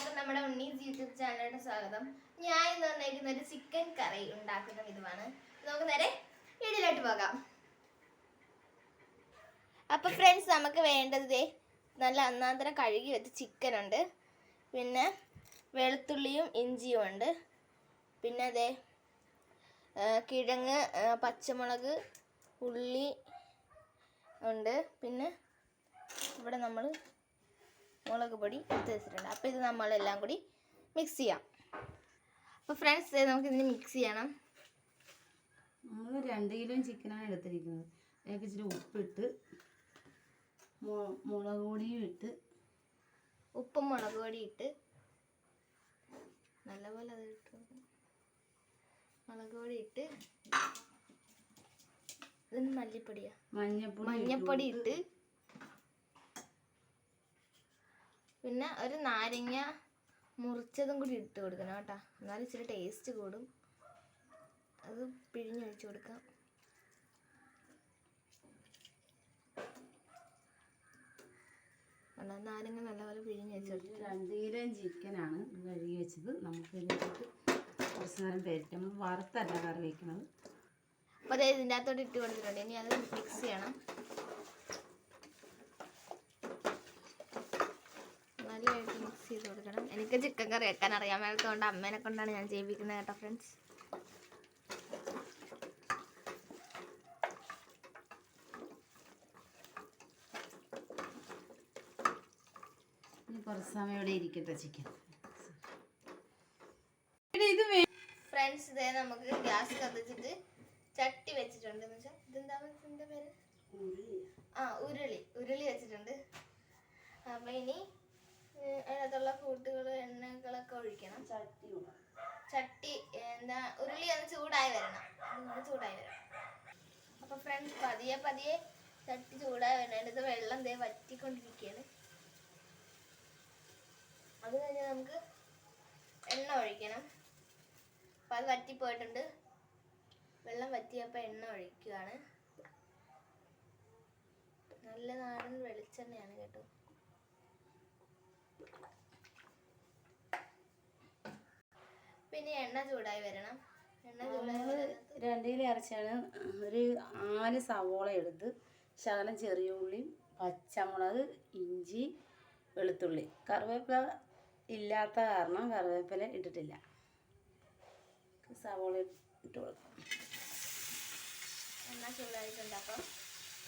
എല്ലാവർക്കും നമ്മുടെ ഉണ്ണീസ് യൂട്യൂബ് ചാനലിലോട്ട് സ്വാഗതം. ഞാൻ ഇന്ന് വന്നേക്കുന്ന ഒരു ചിക്കൻ കറി ഉണ്ടാക്കുന്ന വിധമാണ്. നമുക്ക് നേരെ വീഡിയോയിലോട്ട് പോകാം. അപ്പൊ ഫ്രണ്ട്സ്, നമുക്ക് വേണ്ടത് നല്ല അന്നാന്തരം കഴുകി വെച്ച ചിക്കൻ ഉണ്ട്, പിന്നെ വെളുത്തുള്ളിയും ഇഞ്ചിയും ഉണ്ട്, പിന്നെ അതെ കിഴങ്ങ്, പച്ചമുളക്, ഉള്ളി ഉണ്ട്, പിന്നെ ഇവിടെ നമ്മൾ മുളക് പൊടി എടുത്ത് വെച്ചിട്ടുണ്ട്. അപ്പോൾ ഇത് നമ്മളെല്ലാം കൂടി മിക്സ് ചെയ്യാം. അപ്പോൾ ഫ്രണ്ട്സ്, നമുക്കിതിന് മിക്സ് ചെയ്യണം. നമ്മൾ 2 കിലോ ചിക്കനാണ് എടുത്തിരിക്കുന്നത്. അതിലേക്ക് ഇച്ചിരി ഉപ്പിട്ട് മുളക് പൊടിയും ഇട്ട് ഉപ്പും മുളക് പൊടി ഇട്ട് നല്ലപോലെ അത് ഇട്ട് മുളക് പൊടി ഇട്ട് ഇതിന് മല്ലിപ്പൊടിയാ മഞ്ഞപ്പൊടി ഇട്ട് പിന്നെ ഒരു നാരങ്ങ മുറിച്ചതും കൂടി ഇട്ട് കൊടുക്കണം കേട്ടോ. എന്നാലും ഇച്ചിരി ടേസ്റ്റ് കൂടും. അത് പിഴിഞ്ഞൊഴിച്ച് കൊടുക്കാം. നാരങ്ങ നല്ലപോലെ പിഴിഞ്ഞൊഴിച്ച് കൊടുക്കാം. 2 കിലോ ചിക്കനാണ് കഴുകി വെച്ചത്. നമുക്ക് ഇതിനകത്ത് കുറച്ച് നേരം പേരിട്ട് നമ്മൾ വറുത്തല്ല കറി വയ്ക്കുന്നത്. അപ്പോൾ അതായത് ഇതിൻ്റെ അകത്തോട്ട് ഇട്ട് കൊടുത്തിട്ടുണ്ട്. ഇനി അത് മിക്സ് ചെയ്യണം. നല്ലതായിട്ട് മിക്സ് ചെയ്ത് കൊടുക്കണം. എനിക്ക് ചിക്കൻ കറി വെക്കാൻ അറിയാൻ മേലത്തോണ്ട് അമ്മേനെ കൊണ്ടാണ് ഞാൻ ചെയ്യിപ്പിക്കുന്നത് കേട്ടോ ഫ്രണ്ട്സ്. കുറച്ച് സമയം ഇവിടെ ഇരിക്കട്ടെ ചിക്കൻ. ഫ്രണ്ട്സ്, ഇതേ നമുക്ക് ഗ്യാസ് കത്തിച്ചിട്ട് ചട്ടി വെച്ചിട്ടുണ്ട്. എന്ന് വെച്ചാൽ ഇതെന്താ പേര്? ഉരുളി വെച്ചിട്ടുണ്ട്. അപ്പം ഇനി അതിനകത്തുള്ള കൂട്ടുകൾ എണ്ണകളൊക്കെ ഒഴിക്കണം. ചട്ടി ഉരുളി ഒന്ന് ചൂടായി വരണം. അപ്പൊ ഫ്രണ്ട്സ്, പതിയെ ചട്ടി ചൂടായി വരണം. അതിൻ്റെ വെള്ളം വറ്റിക്കൊണ്ടിരിക്കുകയാണ്. അത് കഴിഞ്ഞ് നമുക്ക് എണ്ണ ഒഴിക്കണം. അപ്പം അത് വറ്റിപ്പോയിട്ടുണ്ട്. വെള്ളം വറ്റിയപ്പോൾ എണ്ണ ഒഴിക്കുകയാണ്. നല്ല നാടൻ വെളിച്ചെണ്ണയാണ് കേട്ടോ. പിന്നെ എണ്ണ ചൂടായി വരണം. 2 കിലോ ഇറച്ചിയാണ്. ഒരു 4 സവോള എടുത്ത് ശകലം ചെറിയ ഉള്ളിയും പച്ചമുളക്, ഇഞ്ചി, വെളുത്തുള്ളി, കറിവേപ്പില ഇല്ലാത്ത കാരണം കറിവേപ്പില ഇട്ടിട്ടില്ല. സവോള ഇട്ട് കൊടുക്കും. എണ്ണ ചൂടായിട്ടുണ്ട്. അപ്പോൾ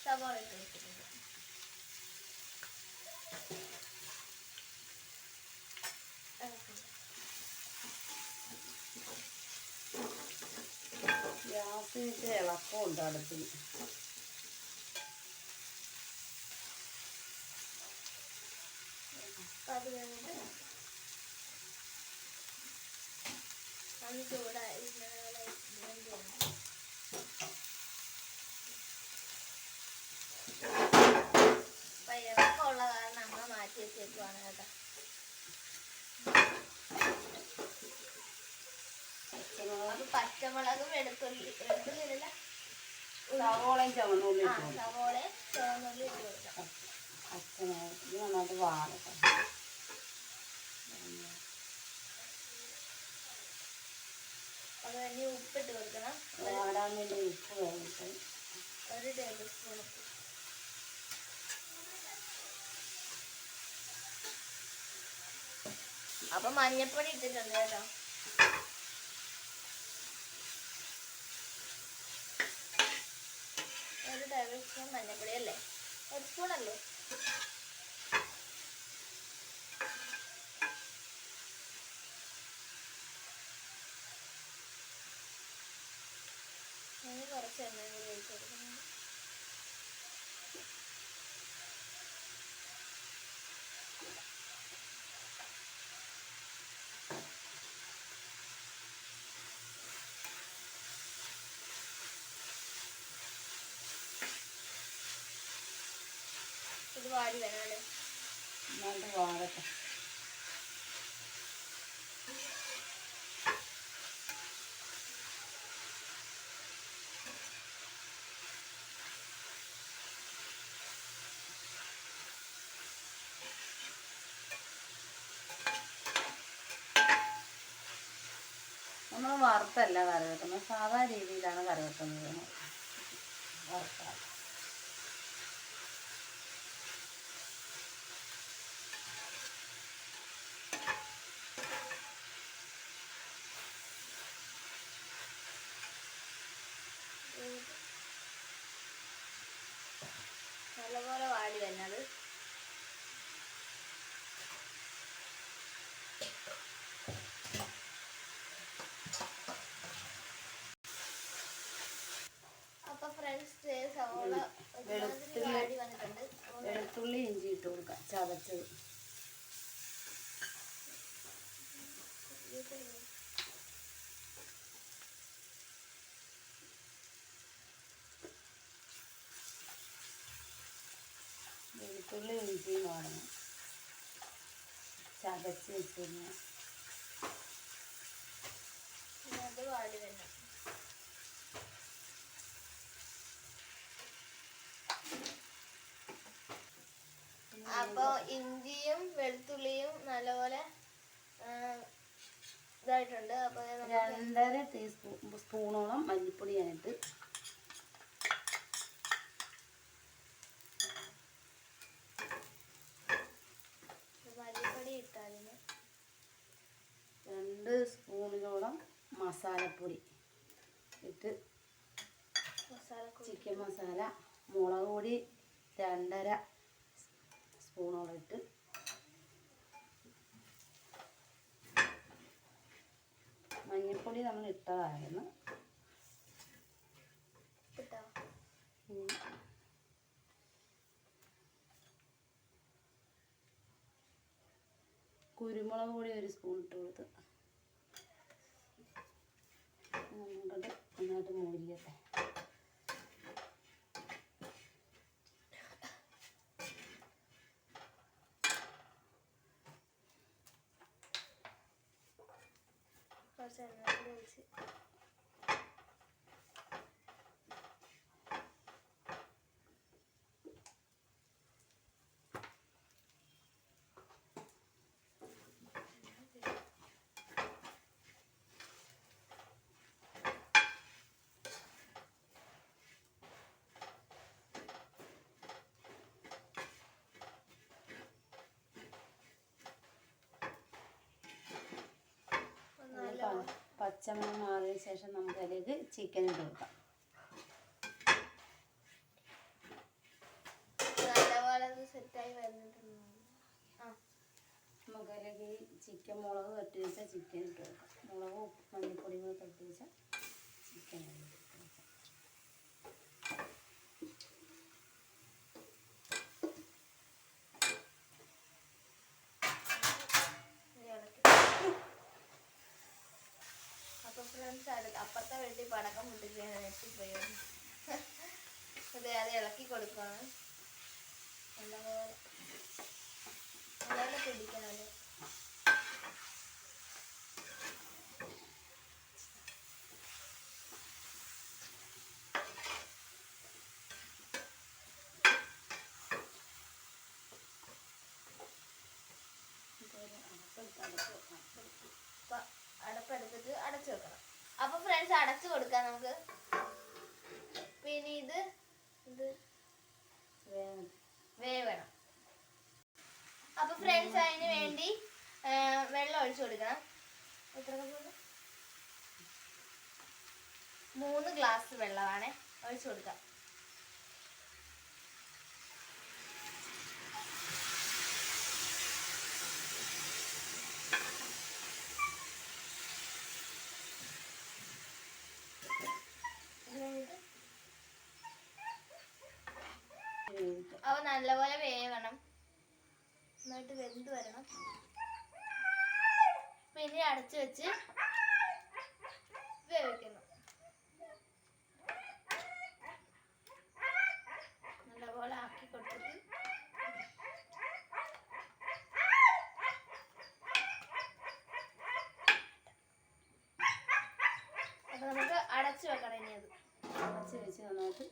സവോള ഇട്ട് വെച്ചിട്ടുണ്ട്. ഗ്യാസിൻ്റെ ഇളക്കമുണ്ട് അടുപ്പിൽ. അത് കഴിഞ്ഞിട്ട് അന്ന് ചൂടായി ഇളക്കമുള്ള കാരണം അമ്മ മാറ്റി വെച്ചേക്കുവാണ് കേട്ടോ. പച്ചമുളകും വെളുത്തുള്ളിയില്ല സവോളയും ചുവന്നുള്ളി ഇട്ട് കൊടുക്കാം. നന്നായിട്ട് വാടട്ടെ. അത് കഴിഞ്ഞ് ഉപ്പിട്ട് കൊടുക്കണം. വാടാൻ വേണ്ടി ഉപ്പ് കഴിഞ്ഞിട്ട് 1 ടേബിൾ സ്പൂൺ ഉപ്പ്. അപ്പം മഞ്ഞപ്പൊടി ഇട്ടിട്ടുണ്ട് കേട്ടോ. ഒരു ടേബിൾ സ്പൂൺ മഞ്ഞപ്പൊടി അല്ലേ? 1 സ്പൂൺ അല്ലേ? കുറച്ച് എണ്ണ കൂടി ഒഴിച്ച് കൊടുക്കണം. ഇത് വാടി വരാല്ലേ? നന്നായിട്ട് വാടട്ടെ. നമ്മൾ വറുത്തല്ല കറി വെക്കുന്നത്, സാധാ രീതിയിലാണ് കറി വെക്കുന്നത്. വറുത്ത നല്ലപോലെ വാടി വരുന്നത്. അപ്പൊ ഫ്രണ്ട്സ് സവോള വാടി വന്നിട്ടുണ്ട്. വെളുത്തുള്ളി ഇഞ്ചി ഇട്ട് കൊടുക്കാം, ചതച്ചത്. വെളുത്തുള്ളി ഇഞ്ചിയും വാടണം, ചതച്ച് വെച്ച് കഴിഞ്ഞാൽ അത് വാടി തന്നെ. അപ്പൊ ഇഞ്ചിയും വെളുത്തുള്ളിയും നല്ലപോലെ ഇതായിട്ടുണ്ട്. അപ്പൊ 2.5 ടീസ്പൂണോളം മല്ലിപ്പൊടി ഞാനിട്ട്, മല്ലിപ്പൊടി ഇട്ടാലിന് 2 സ്പൂണിനോളം മസാലപ്പൊടി ഇട്ട്, ചിക്കൻ മസാല, മുളക് പൊടി 2.5 സ്പൂണോളം ഇട്ട്, മഞ്ഞൾപ്പൊടി നമ്മൾ ഇട്ടതായിരുന്നു. കുരുമുളക് പൊടി 1 സ്പൂൺ ഇട്ട് കൊടുത്ത് നന്നായിട്ട് മൂടിക്കട്ടെ. പച്ചമണം മാറിയ ശേഷം നമുക്ക് അതിലേക്ക് ചിക്കൻ ഇട്ട് കൊടുക്കാം. സെറ്റായി വരുന്നുണ്ട്. നമുക്ക് അതിലേക്ക് ഈ ചിക്കൻ മുളക് തട്ടി വെച്ചാൽ ചിക്കൻ ഇട്ട് കൊടുക്കാം. മുളകും മല്ലിപ്പൊടിയും കൂടെ തട്ടി വെച്ചാൽ ചിക്കൻ ഇട്ട് കൊടുക്കാം. അപ്പൊ ഫ്രണ്ട്സ് അപ്പുറത്തെ വീട്ടിൽ പടക്കം പൊട്ടിക്കാൻ എത്തിപ്പോയി. അത് ഇളക്കി കൊടുക്കുകയാണ്. നല്ലപോലെ പിടിക്കണത്. അടപ്പെടുത്തിട്ട് അടച്ചു വെക്കണം. അപ്പൊ ഫ്രണ്ട്സ് അടച്ചു കൊടുക്കാം നമുക്ക്. പിന്നെ ഇത് വേവണം. അപ്പൊ ഫ്രണ്ട്സ് അതിന് വേണ്ടി വെള്ളം ഒഴിച്ചു കൊടുക്കണം. എത്ര കപ്പ്? 3 ഗ്ലാസ് വെള്ളമാണ് ഒഴിച്ചു കൊടുക്കാം. അവ നല്ലപോലെ വേവണം, നന്നായിട്ട് വെന്ത് വരണം. പിന്നെ അടച്ചു വെച്ച് വേവിക്കണം. നല്ലപോലെ ആക്കി കൊടുത്തിട്ട് അപ്പൊ നമുക്ക് അടച്ചു വെക്കണം. ഇനി അത് അടച്ച് വെച്ച് നന്നായിട്ട്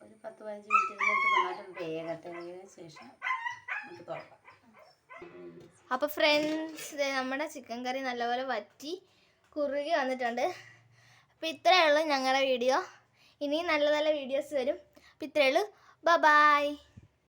ഒരു 10-15 മിനിറ്റ് ഇരുന്നിട്ട് നന്നായിട്ട് വേഗത്തെ. വേഗത്തിന് ശേഷം നമുക്ക് തുറക്കാം. അപ്പോൾ ഫ്രണ്ട്സ് നമ്മുടെ ചിക്കൻ കറി നല്ലപോലെ വറ്റി കുറുകി വന്നിട്ടുണ്ട്. അപ്പോൾ ഇത്രയേ ഉള്ളൂ ഞങ്ങളുടെ വീഡിയോ. ഇനിയും നല്ല നല്ല വീഡിയോസ് വരും. അപ്പോൾ ഇത്രയേ ഉള്ളൂ. ബൈ.